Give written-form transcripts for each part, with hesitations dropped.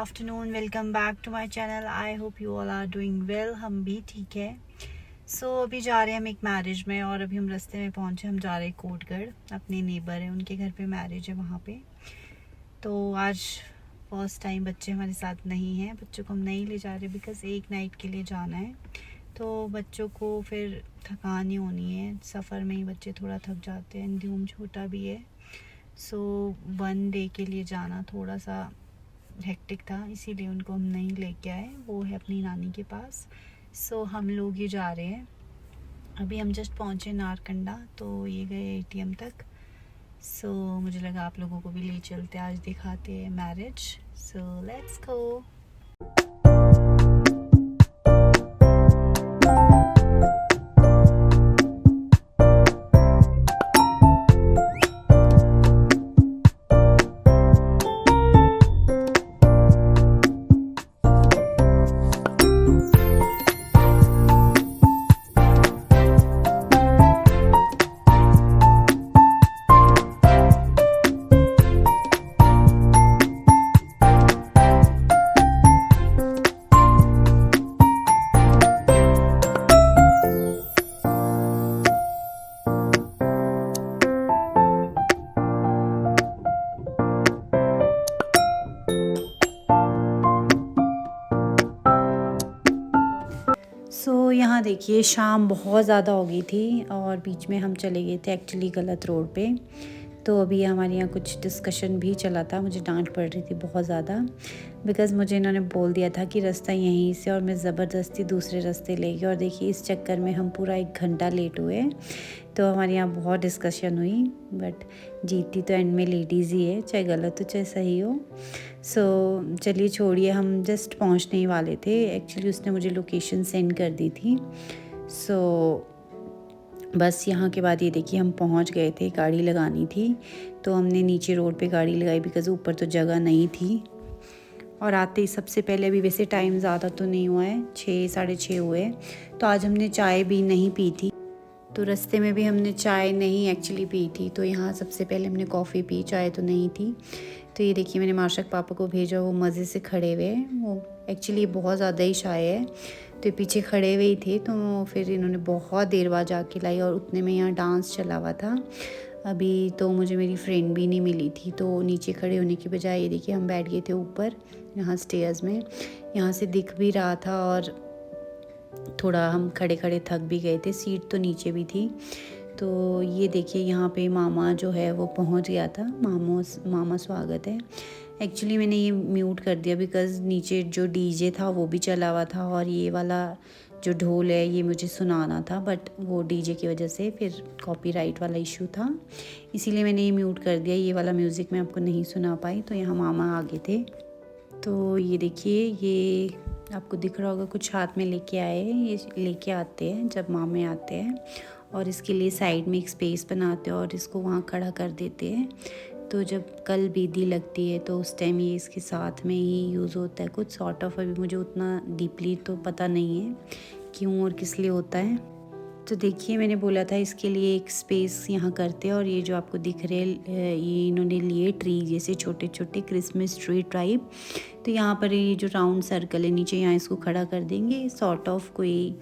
Afternoon, welcome back to my channel. I hope you all are doing well. हम भी ठीक है। अभी जा रहे हैं हम एक मैरिज में और अभी हम रास्ते में पहुंचे। हम जा रहे हैं कोटगढ़, अपने नेबर है उनके घर पे मैरिज है वहाँ पे। तो आज फर्स्ट टाइम बच्चे हमारे साथ नहीं हैं। बच्चों को हम नहीं ले जा रहे बिकॉज़ एक नाइट के लिए जाना है, तो बच्चों को फिर थकान ही होनी है। सफ़र में ही बच्चे थोड़ा थक जाते हैं। ध्यूम छोटा भी है, 1 डे के लिए जाना थोड़ा सा हेक्टिक था, इसीलिए उनको हम नहीं लेके आए। वो है अपनी नानी के पास। हम लोग ही जा रहे हैं। अभी हम जस्ट पहुँचे नारकंडा, तो ये गए एटीएम तक। मुझे लगा आप लोगों को भी ले चलते, आज दिखाते हैं मैरिज। Let's go. यहाँ देखिए शाम बहुत ज़्यादा हो गई थी और बीच में हम चले गए थे एक्चुअली गलत रोड पे। तो अभी हमारे यहाँ कुछ डिस्कशन भी चला था। मुझे डांट पड़ रही थी बहुत ज़्यादा बिकॉज़ मुझे इन्होंने बोल दिया था कि रास्ता यहीं से, और मैं ज़बरदस्ती दूसरे रास्ते ले गई। और देखिए इस चक्कर में हम पूरा 1 घंटा लेट हुए। तो हमारे यहाँ बहुत डिस्कशन हुई, बट जीतती तो एंड में लेडीज़ ही है, चाहे गलत हो चाहे सही हो। चलिए छोड़िए, हम जस्ट पहुँचने ही वाले थे। एक्चुअली उसने मुझे लोकेशन सेंड कर दी थी। बस यहाँ के बाद ये देखिए हम पहुँच गए थे। गाड़ी लगानी थी तो हमने नीचे रोड पे गाड़ी लगाई बिकॉज़ ऊपर तो जगह नहीं थी। और आते ही सबसे पहले, अभी वैसे टाइम ज़्यादा तो नहीं हुआ है, 6 साढ़े 6 हुए, तो आज हमने चाय भी नहीं पी थी। तो रास्ते में भी हमने चाय नहीं एक्चुअली पी थी। तो यहाँ सबसे पहले हमने कॉफ़ी पी, चाय तो नहीं थी। तो ये देखिए मैंने मार्शक पापा को भेजा, वो मज़े से खड़े हुए हैं। वो एक्चुअली बहुत ज़्यादा ही शाय है, तो पीछे खड़े हुए ही थे। तो फिर इन्होंने बहुत देर बाद जाके लाई और उतने में यहाँ डांस चला हुआ था। अभी तो मुझे मेरी फ्रेंड भी नहीं मिली थी, तो नीचे खड़े होने की बजाय ये देखिए हम बैठ गए थे ऊपर यहाँ स्टेयर्स में। यहाँ से दिख भी रहा था और थोड़ा हम खड़े खड़े थक भी गए थे। सीट तो नीचे भी थी। तो ये देखिए यहाँ पे मामा जो है वो पहुँच गया था। मामा स्वागत है। एक्चुअली मैंने ये म्यूट कर दिया बिकॉज़ नीचे जो डीजे था वो भी चला हुआ था और ये वाला जो ढोल है ये मुझे सुनाना था, बट वो डीजे की वजह से फिर कॉपीराइट वाला इशू था, इसीलिए मैंने ये म्यूट कर दिया। ये वाला म्यूज़िक मैं आपको नहीं सुना पाई। तो यहाँ मामा आगे थे। तो ये देखिए, ये आपको दिख रहा होगा कुछ हाथ में लेके आए हैं। ये लेके आते हैं जब मामे आते हैं, और इसके लिए साइड में एक स्पेस बनाते हैं और इसको वहाँ खड़ा कर देते हैं। तो जब कल बीदी लगती है तो उस टाइम ये इसके साथ में ही यूज़ होता है कुछ सॉर्ट ऑफ। अभी मुझे उतना डीपली तो पता नहीं है क्यों और किस लिए होता है। तो देखिए मैंने बोला था इसके लिए एक स्पेस यहाँ करते हैं। और ये जो आपको दिख रहे हैं ये इन्होंने लिए ट्री जैसे छोटे छोटे क्रिसमस ट्री टाइप। तो यहाँ पर ये जो राउंड सर्कल है नीचे, यहाँ इसको खड़ा कर देंगे। सॉर्ट ऑफ कोई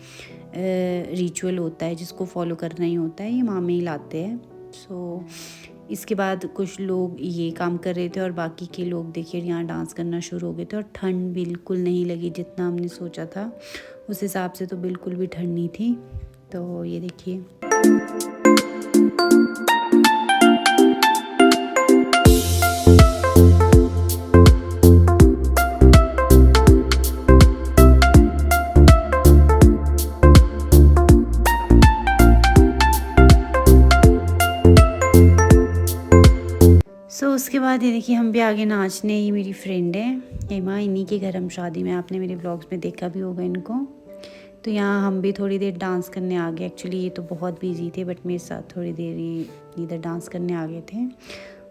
रिचुअल होता है जिसको फॉलो करना ही होता है, ये मामे ही लाते हैं। इसके बाद कुछ लोग ये काम कर रहे थे और बाकी के लोग देखिए यहाँ डांस करना शुरू हो गए थे। और ठंड बिल्कुल नहीं लगी जितना हमने सोचा था, उस हिसाब से तो बिल्कुल भी ठंड नहीं थी। तो ये देखिए उसके बाद ये देखिए हम भी आगे नाचने। ही मेरी फ्रेंड है हेमा, इन्हीं के घर हम शादी में, आपने मेरे ब्लॉग्स में देखा भी होगा इनको। तो यहाँ हम भी थोड़ी देर डांस करने आ गए। एक्चुअली ये तो बहुत बिजी थे, बट मेरे साथ थोड़ी देर ही इधर डांस करने आ गए थे।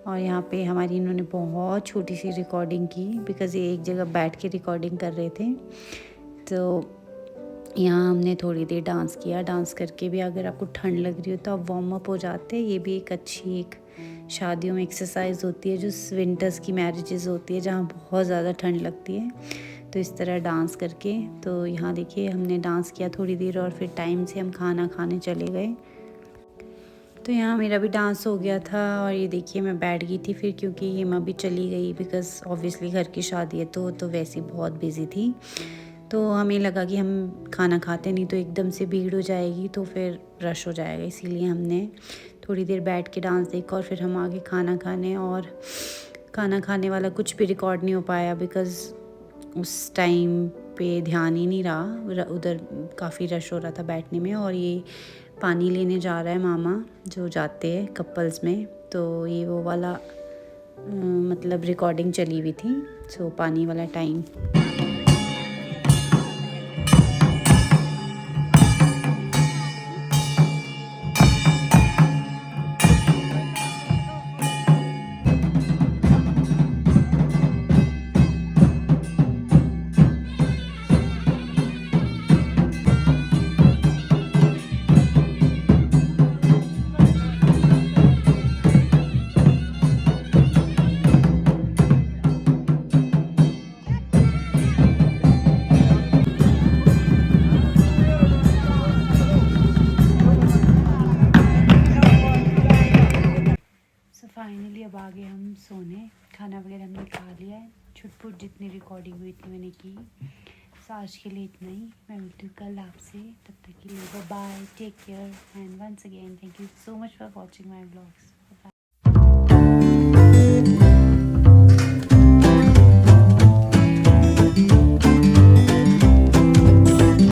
और यहाँ पे हमारी इन्होंने बहुत छोटी सी रिकॉर्डिंग की बिकॉज़ ये एक जगह बैठ के रिकॉर्डिंग कर रहे थे। तो यहाँ हमने थोड़ी देर डांस किया। डांस करके भी अगर आपको ठंड लग रही हो तो आप वार्म अप हो जाते हैं। ये भी एक अच्छी एक शादियों में एक्सरसाइज होती है, जो विंटर्स की मैरिजेस होती है जहाँ बहुत ज़्यादा ठंड लगती है। तो इस तरह डांस करके, तो यहाँ देखिए हमने डांस किया थोड़ी देर और फिर टाइम से हम खाना खाने चले गए। तो यहाँ मेरा भी डांस हो गया था और ये देखिए मैं बैठ गई थी फिर, क्योंकि हेमा भी चली गई बिकॉज़ ऑब्वियसली घर की शादी है तो वैसे ही बहुत बिज़ी थी। तो हमें लगा कि हम खाना खाते नहीं तो एकदम से भीड़ हो जाएगी, तो फिर रश हो जाएगा, इसीलिए हमने थोड़ी देर बैठ के डांस देखा और फिर हम आगे खाना खाने। और खाना खाने वाला कुछ भी रिकॉर्ड नहीं हो पाया बिकॉज़ उस टाइम पे ध्यान ही नहीं रहा, उधर काफ़ी रश हो रहा था बैठने में। और ये पानी लेने जा रहा है मामा, जो जाते हैं कपल्स में, तो ये वो वाला मतलब रिकॉर्डिंग चली हुई थी, सो पानी वाला टाइम। सो फाइनली अब आ गए हम सोने। खाना वगैरह हमने खा लिया है, छुटपुट जितनी रिकॉर्डिंग हुई थी मैंने की। सो आज के लिए इतना ही, मैं मिलती हूँ कल आपसे, तब तक के लिए bye, take care and once again thank you so much for watching my blogs.